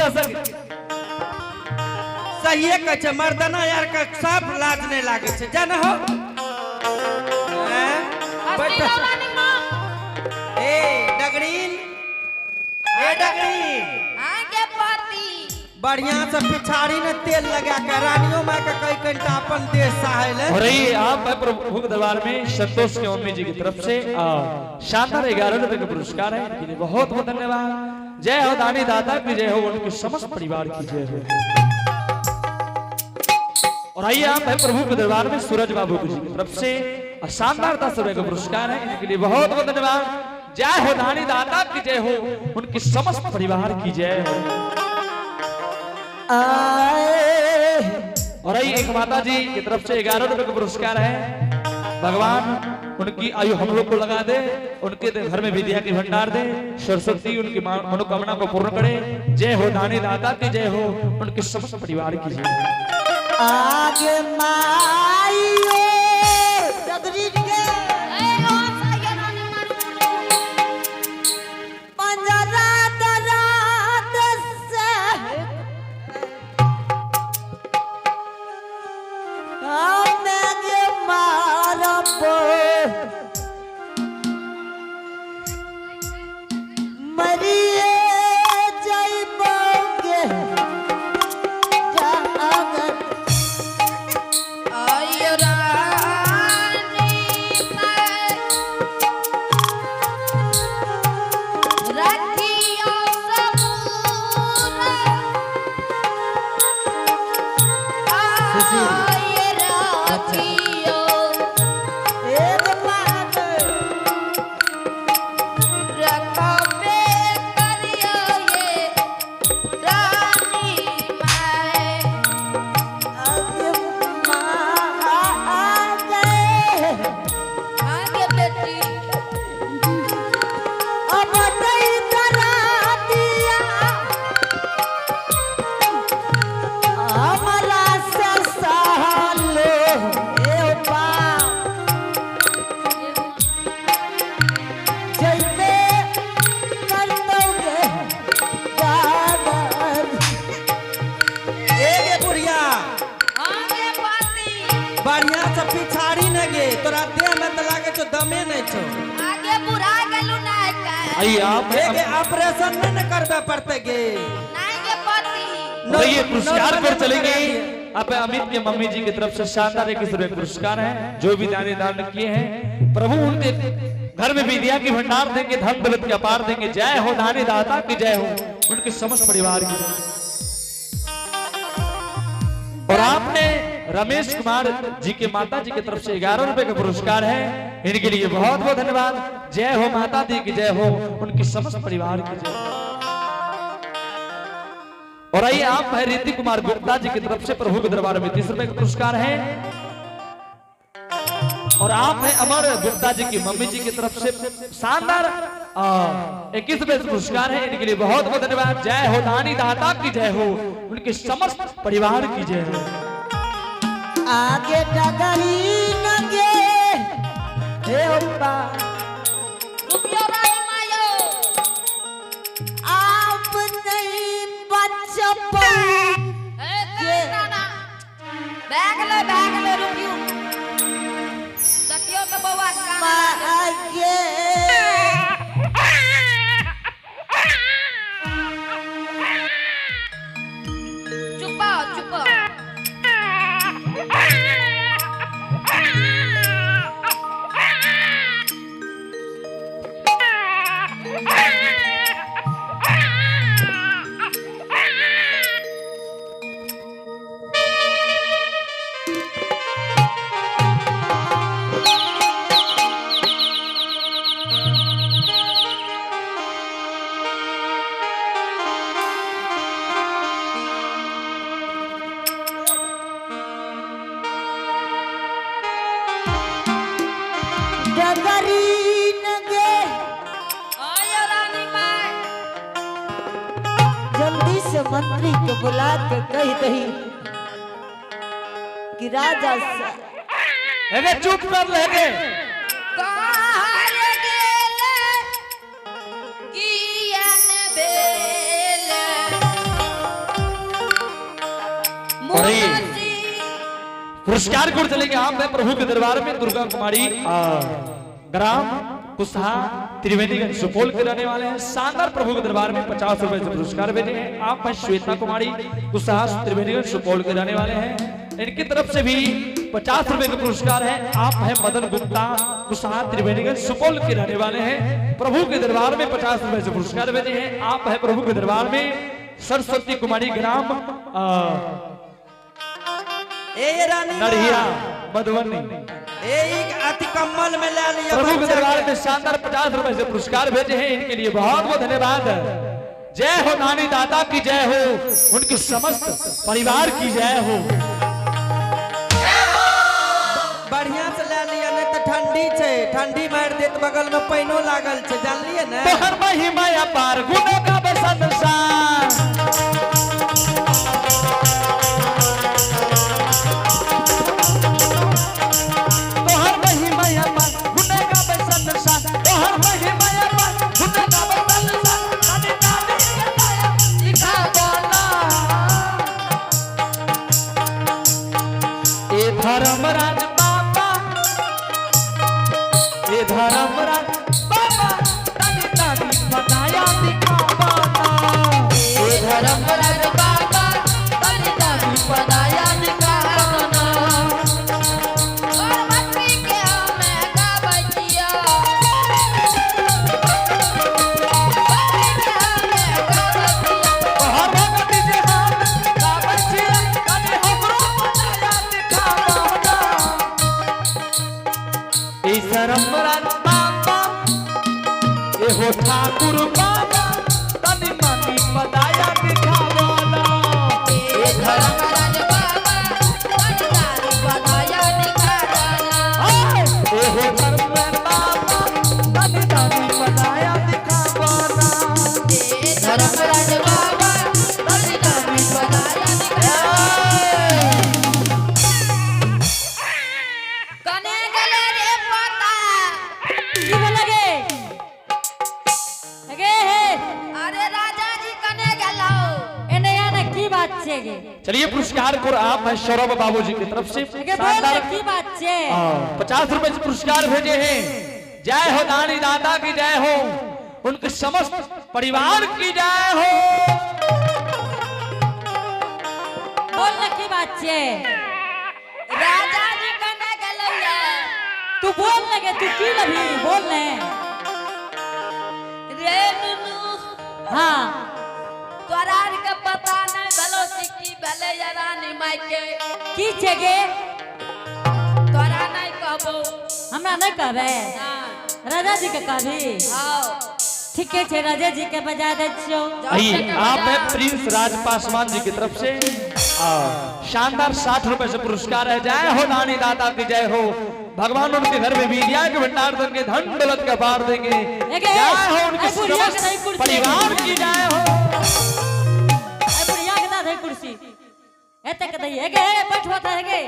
दशक सही कह छे मर्दाना यार का साफ लाज नहीं लागे छे जान हो ए डगरीन आगे पाती बढ़िया से पिछाड़ी में तेल लगा के रानियों मां का कई घंटा अपन देश सहायले और ये आप प्रभु के दरबार में संतोष के मम्मी जी की तरफ से शानदार 11 रुपए का पुरस्कार है इनके लिए बहुत बहुत धन्यवाद। जय हो दानी दाता की जय हो उनके समस्त परिवार की जय हो। और आइए आप प्रभु के दरबार में सूरज बाबू जी की तरफ से शानदार 10 रुपए का पुरस्कार है इनके लिए बहुत बहुत धन्यवाद। जय हो दानी दाता की जय हो उनके समस्त परिवार की जय हो। और एक माता जी की तरफ से 11 रुपए का पुरस्कार है। भगवान उनकी आयु हम लोग को लगा दे उनके घर में विद्या की भंडार दे सरस्वती उनकी मनोकामना को पूर्ण करे। जय हो दानी दाता की जय हो उनके समस्त परिवार की जय हो। आगे माइयो जगरी के पंजरा दरात से हमें मारब मरिए जइबोगे जागर बढ़िया से पिछाड़ी न गे तोरा देह में तो लागे छो दमे नहीं छो आगे बुरा गेलु नहीं का आइए आप ऑपरेशन में न करबे पड़ते गे नहीं के पाती तो ये पुरस्कार पर चलेंगे आप अमित के मम्मी जी की तरफ से शानदार 21 रुपए पुरस्कार है। जो भी दानी दान किए हैं प्रभु उनके घर में विद्या की भंडार देंगे धन दौलत के अपार देंगे। जय हो दानी दाता की जय हो उनके समस्त परिवार की। और आपने रमेश कुमार जी के माता जी की तरफ से 11 रुपए का पुरस्कार है इनके लिए बहुत बहुत धन्यवाद। जय हो माता दी की जय हो उनके समस्त परिवार की जय। और आइए आप है रीति कुमार गुप्ता जी की तरफ से प्रभु के दरबार में 30 रुपए का पुरस्कार है। और आप है अमर गुप्ता जी की मम्मी जी की तरफ से शानदार 21 रुपए पुरस्कार है इनके लिए बहुत बहुत धन्यवाद। जय हो दानी दाता की जय हो उनके समस्त परिवार की जय हो। आगे डगरी नगे हे ओपा रुपयो रानी मायो आप नहीं बच पाओगे बैग ले रुपयो तकियो के बउआ आगे चुप चुप मंत्री के बुला के कही दही कि राजा चुप कर ले पुरस्कार को चलेंगे आप है प्रभु के दरबार में दुर्गा कुमारी ग्राम कुशहा त्रिवेणीगंज सुपौल के रहने वाले हैं। शानदार प्रभु के दरबार में 50 रुपए से पुरस्कार भेजे हैं। आप है श्वेता कुमारी कुशहा त्रिवेणीगंज सुपौल के रहने वाले हैं। इनकी तरफ से भी 50 रुपए का पुरस्कार है। आप है मदन गुप्ता कुशहा त्रिवेणीगंज सुपौल के रहने वाले हैं। प्रभु के दरबार में 50 रुपए से पुरस्कार भेजे हैं। आप है प्रभु के दरबार में सरस्वती कुमारी ग्राम नड़िया मधुबनी अति कम्मल में ले लिया। प्रभु के दरबार में शानदार 50 रुपए से पुरस्कार भेजे हैं। इनके लिए बहुत बहुत धन्यवाद। जय हो नानी दादा की जय हो, उनके समस्त परिवार की जय हो। बढ़िया से ले लिया, नहीं तो ठंडी छे, ठंडी मार दे तो बगल में पैनो लागल छे, जानलिए ना। तो हर महिमा अपार गुणों का संसार, तो हर महिमा अपार गुणों का संसार, तो हर महिमा अपार गुणों का संसार। नानी दादी बताया लिखा बोला ए धर्मराज धर्मराज बाबा नानी दादी बताया दिखावाना। ये धर्मराज बाबा नानी दादी बताया दिखावाना। और मट्टी के हमें गावैया, हर भगत जे हम गावैया, नानी हमरो बताया दिखावाना। ए धर्मराज हो ठाकुर बाबा तनी मानी बताया दिखावाना। ए धर्मराज बाबा नानी दादी बताया दिखावाना। ए हो धर्मराज बाबा तनी दादी बताया दिखावाना। ए धर्मराज बाबा नानी दादी बताया दिखावाना। कने गले रे पता की लगे अरे राजा जी कने गेलो एने याने की बात छे गे? चलिए पुरस्कार को आप है सौरभ बाबू जी की तरफ से गे बोल की बात छे। 50 रुपए से पुरस्कार भेजे हैं। जय हो नानी दादा की जय हो, उनके समस्त परिवार की जय हो। बोल की बात छे। राजा जी कने गेलो या तू बोल लगे, तू की लभी बोल ले। रे नुनु हाँ तोरा के पता नहीं भलो सिक्की भले या रानी माई के की छे गे? तोरा नहीं कहबो, हमरा नहीं कहबे, हां राजा जी के कहबी। आओ ठीक है राजा जी के बजा दे छो। आइए आप है प्रिंस राज पासवान जी की तरफ से शानदार 60 रुपए से पुरस्कार है। जय हो नानी दादा की जय हो, भगवान उनके घर में विद्या के भंडार देंगे, धन दौलत का पार देंगे। जय हो उनके समस्त परिवार की जय हो। ए बुढ़िया के दादा कुर्सी एते के दई गे बैठवा था गे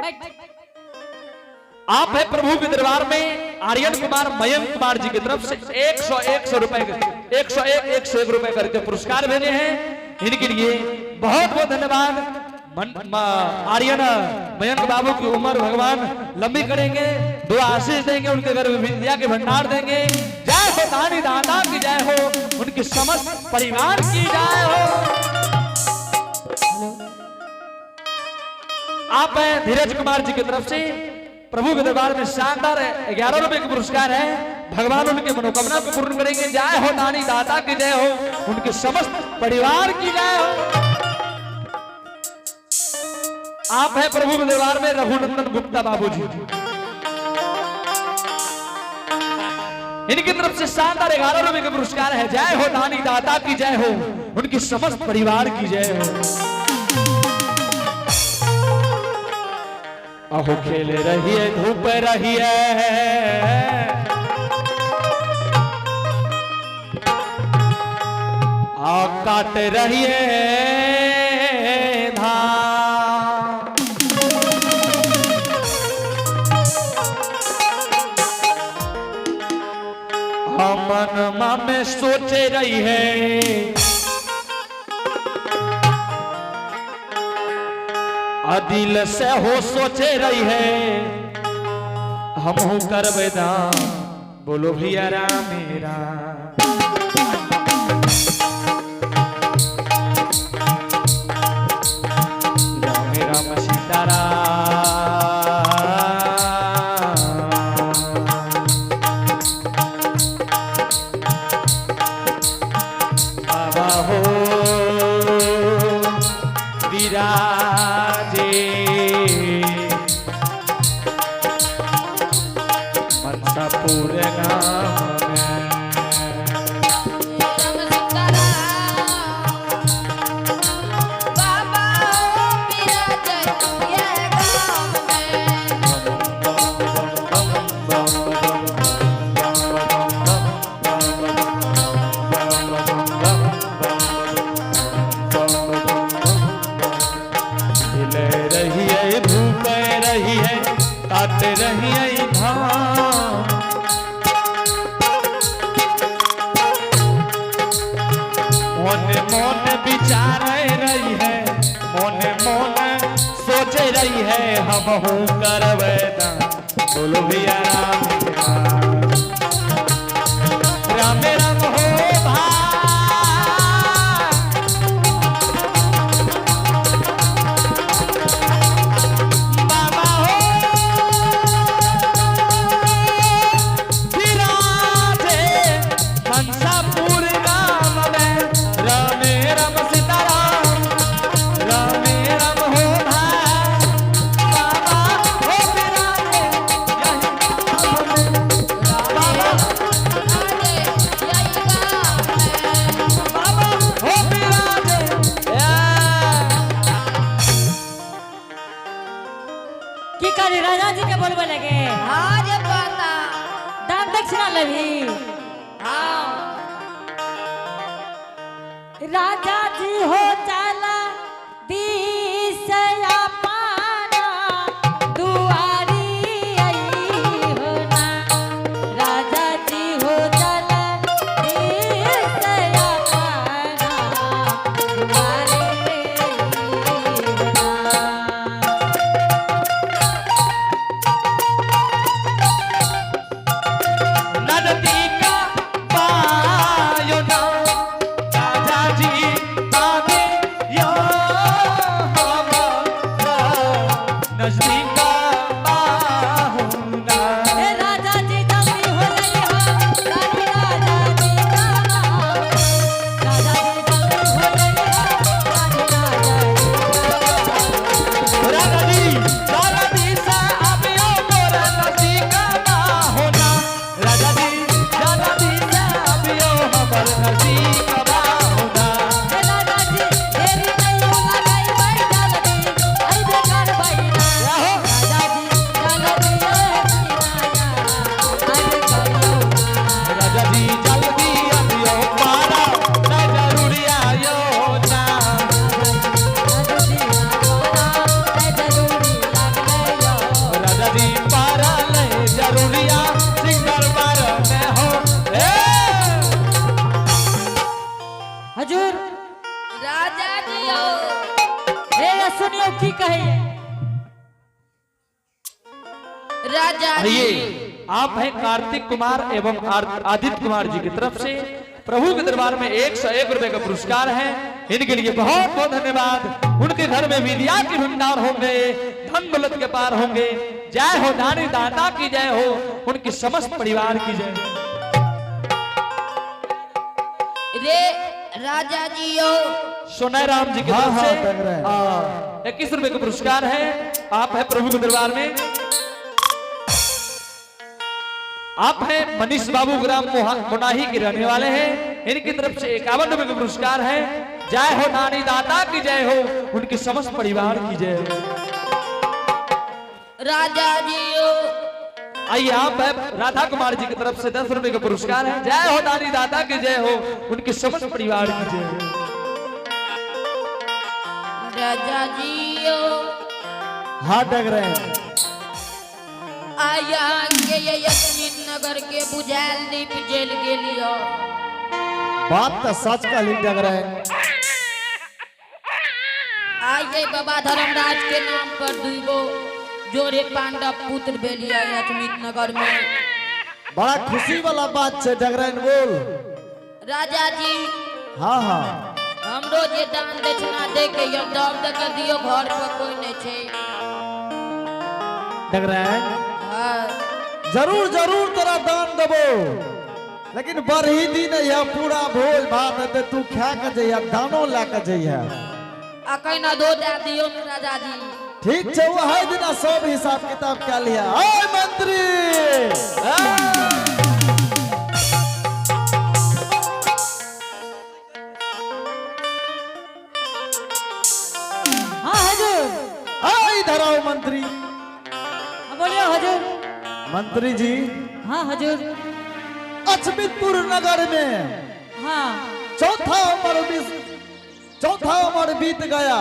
बैठ। आप है प्रभु के दरबार में आर्यन कुमार मयंक कुमार जी की तरफ से 101 रुपए 101 रुपए करके पुरस्कार भेजे हैं। इनके लिए बहुत बहुत धन्यवाद। आर्यन मयंक बाबू की उम्र भगवान लंबी करेंगे, दुआ आशीष देंगे, उनके घर में विद्या के भंडार देंगे। जय हो नानी दादा की जय हो, उनके समस्त परिवार की जय हो। आप है धीरज कुमार जी की तरफ से प्रभु के दरबार में शानदार 11 रुपए का पुरस्कार है। भगवान उनके मनोकामना को पूर्ण करेंगे। जय हो नानी दादा की जय हो, उनके समस्त परिवार की जय हो। आप है प्रभु के दरबार में रघुनंदन गुप्ता बाबू जी, इनकी तरफ से शानदार 11 रुपए का पुरस्कार है। जय हो नानी दादा की जय हो, उनकी समस्त परिवार की जय हो। अहो खेल रही है धूप रही है, आ काट रही है धान, मन में सोचे रही है दिल से हो सोचे रही है हम हो कर बेदान बोलो भैया राम मेरा राम राम सीताराम बाबा हो विराजे मनसा पूरे गाँव में राम सीताराम बाबा हो विराजे ये गाँव में खिले रही है धूप रही है काट रही है धाम मोने मोने विचार रही है मोने मोने सोचे रही है हम हूँ करवेदा बोलो भैया राम राम हो भाई बाबा हो विराजे हंसापुर गाँव में राम राम सीताराम राम राम हो भाई बाबा हो विराजे यही गाँव में विराजे यही गाँव में बाबा हो विराजे की करी राजा जी के बोलबे लगे हाँ रे पाता दान दक्षिणा लेभी हाँ राजा जी हो चला दिसया पाना दुआरी आई हो ना राजा जी हो चला दिसया पाना दुआरी आई हो ना नदी का पायो ना राजा जी आगे यो हमारा नजदीक का पाहुना ए राजा जी जल्दी हो रही हो रानी राजा जी का राजा जी जल्दी हो रही हो रानी राजा जी राजा जी से अबियो मोरा नजदीक का पाहुना राजा जी से अबियो हमार नजदीक का पाहुना ए राजा जी तेरी नहीं होगा गई भाई जल्दी आई बेकार भाई ना राजा जी जल्दी आई राजा जी जल्दी अबियो पारा ना जरूरी आयो ना राजा जी जरूरी लग राजा जी पारा ले जरूरिया सिंगर मार में हो हजूर राजा जी हो ए सुनियो की कहे राजा जी आइए आप हैं कार्तिक कुमार एवं आदित्य कुमार जी की तरफ से प्रभु के दरबार में 101 रुपए का पुरस्कार है इनके लिए बहुत बहुत धन्यवाद उनके घर में विद्या के भंडार होंगे धन दौलत के पार होंगे जय हो दानी दाता की जय हो उनके समस्त परिवार की जय हो रे राजा जी हो सोनाई राम जी की तरफ से 21 रुपए का पुरस्कार है आप है प्रभु के दरबार में आप हैं मनीष बाबू ग्राम मोनाही के रहने वाले हैं इनकी तरफ से 51 रुपए का पुरस्कार है जय हो नानी दाता की जय हो उनके समस्त परिवार की जय हो राजा जी हो आइए आप है राधा कुमार जी की तरफ से 10 रुपए का पुरस्कार है जय हो नानी दाता की जय हो उनके समस्त परिवार की जय हो राजा जी हो हाथ डग रहे हैं आया के ये यशमीन नगर के बुझाल दीप जेल के लिए बात तो सच का लिख डग रहे हैं आया के बाबा धर्मराज के नाम पर दुगो जोरे पांडव पुत्र बेलिया अचमित नगर में। बड़ा खुशी वाला बात है डगरैन बोल। राजा जी हाँ हाँ हमरो जे दान दक्षिणा दे के यो दर्द के दियो घर पर कोई नहीं छे। डगरैन हाँ जरूर जरूर तेरा दान देबो, लेकिन बरही दिन यह पूरा भोज भात है तू खा के जइया, दानो ला के जइया। अकई ना दो दे दियो राजा जी। ठीक है वो है दिन सब हिसाब किताब क्या लिया। ओए मंत्री हाँ हजूर। इधर आओ मंत्री। हाँ, बोलिए हजूर। मंत्री जी हाँ हजूर। अचमितपुर नगर में हाँ चौथा उम्र बीत गया।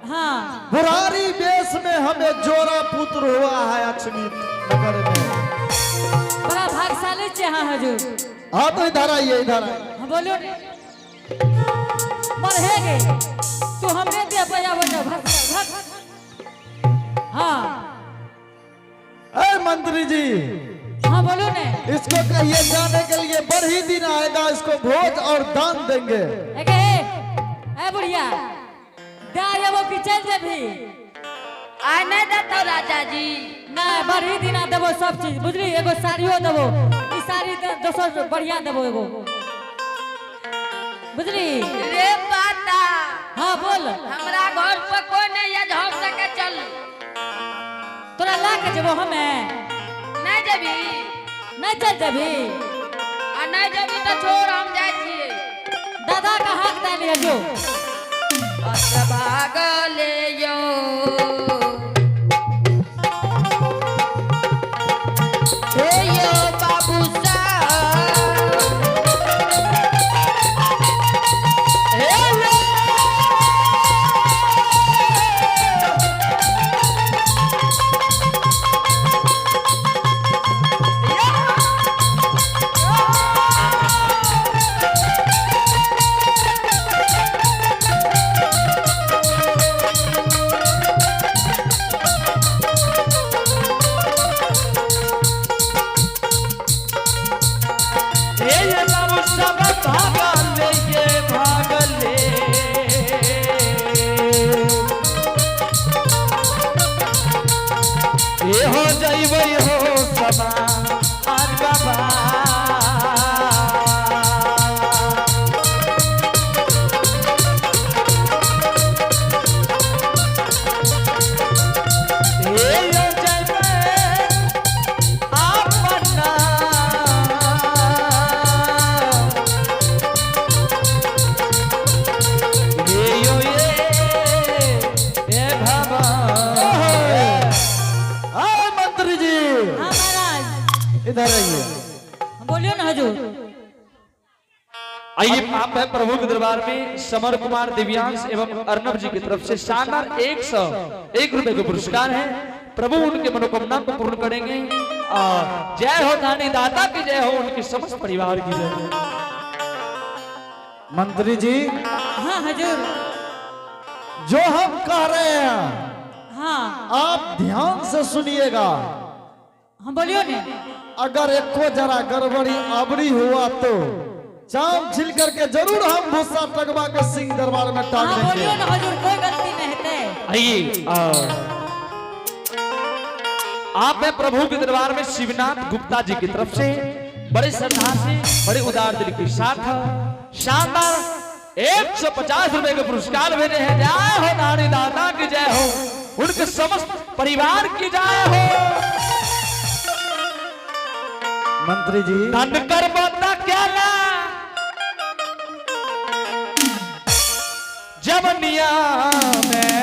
हाँ बुरारी वेश में हमें जोरा पुत्र हुआ है अचमित नगर में। बड़ा भाग्यशाली छे। हाँ हजूर। हाँ तो इधर आइए इधर आइए। हाँ बोलो मरहेगे तू हमने दिया बजा बजा भाग भाग। हाँ ए मंत्री जी हाँ बोलो ने। इसको कहिए जाने के लिए बड़ी दिन आएगा, इसको भोज और दान देंगे। ए बुढ़िया दाया वो की चल जेबी आ नहीं देता राजा जी। ना बड़ी दिन आ देबो सब चीज बुझली। एगो साड़ियो देबो, ई साड़ी दोसर बढ़िया देबो एगो बुझली। रे पाता हाँ बोल। हमरा घर पर कोई नहीं है झोंक सके चल। तोरा ला के जेबो हमें नहीं जबी नहीं चल जेबी। आ नहीं जबी तो छोड़ हम जाय छिए। दादा का हक दे लिया जो अत्र भागले यो हे यो बाबू साहब हे यो हो जाइबै हो समा आज बाबा इधर आइए। बोलियो ना हजूर। आइए आप है प्रभु के दरबार में समर कुमार दिव्यांश एवं अर्नब जी की तरफ से शानदार 101 रुपए के पुरस्कार है। प्रभु उनके मनोकामना को पूर्ण करेंगे। और जय हो दानी दाता की जय हो, उनके समस्त परिवार की जय हो। मंत्री जी हाँ हजूर। जो हम कह रहे हैं हाँ आप ध्यान से सुनिएगा। हम बोलियो ने। अगर एको जरा गड़बड़ी आबरी हुआ तो चाम छिल करके जरूर हम भूसा टगवा के सिंह दरबार में टांग हाँ देंगे। बोलियो ना हजूर, कोई गलती नहीं है। आइए आप है प्रभु के दरबार में शिवनाथ गुप्ता जी की तरफ से बड़े श्रद्धा से बड़े उदार दिल के साथ शानदार 150 रुपए के पुरस्कार भेजे हैं। जय हो नारी दाता की जय हो, उनके समस्त परिवार की जय हो। मंत्री जी धन कर बता क्या ना जवनिया में,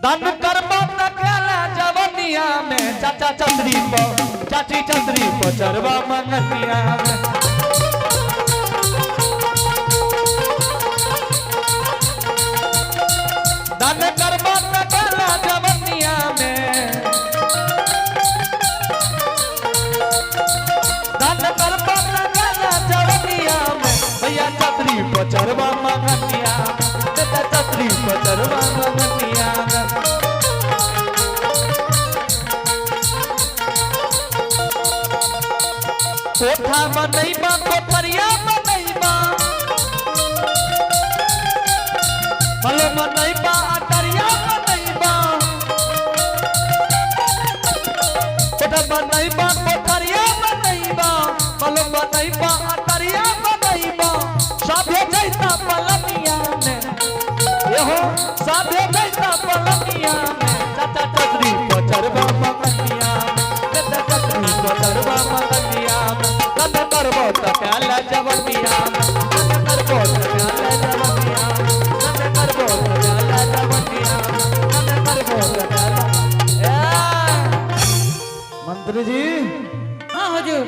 धन कर बता क्या ना जवनिया में। चाचा चंद्री को चाची चंद्री को चरवा मंगनिया में। धन कर बता क्या ना जवनिया में, धन कर बता क्या ना जवनिया में। भैया चंद्री कोठा बनैबा कोठरिया बनैबा भले बनैबा अटरिया बनैबा कोठा बनैबा कोठरिया बनैबा भले बनैबा अटरिया बनैबा साधे जैसा पलनिया में यहो साधे जैसा पलनिया में चाचा चचरी पचरबा मगनिया चाचा चचरी पचरबा मगनिया कद करबो त प्याला जवनिया कद करबो त प्याला जवनिया कद करबो त प्याला जवनिया कद करबो त प्याला मंत्री जी हाँ हुजूर।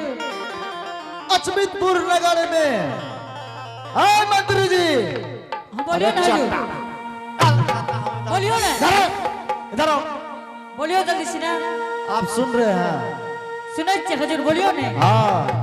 अचमितपुर नगर में हाय मंत्री जी हाँ बोलियो ना हुजूर, बोलियो ना, इधर आओ। बोलियो जल्दी से ना। आप सुन रहे हैं सुनै छियै हुजूर, बोलियो ने। हाँ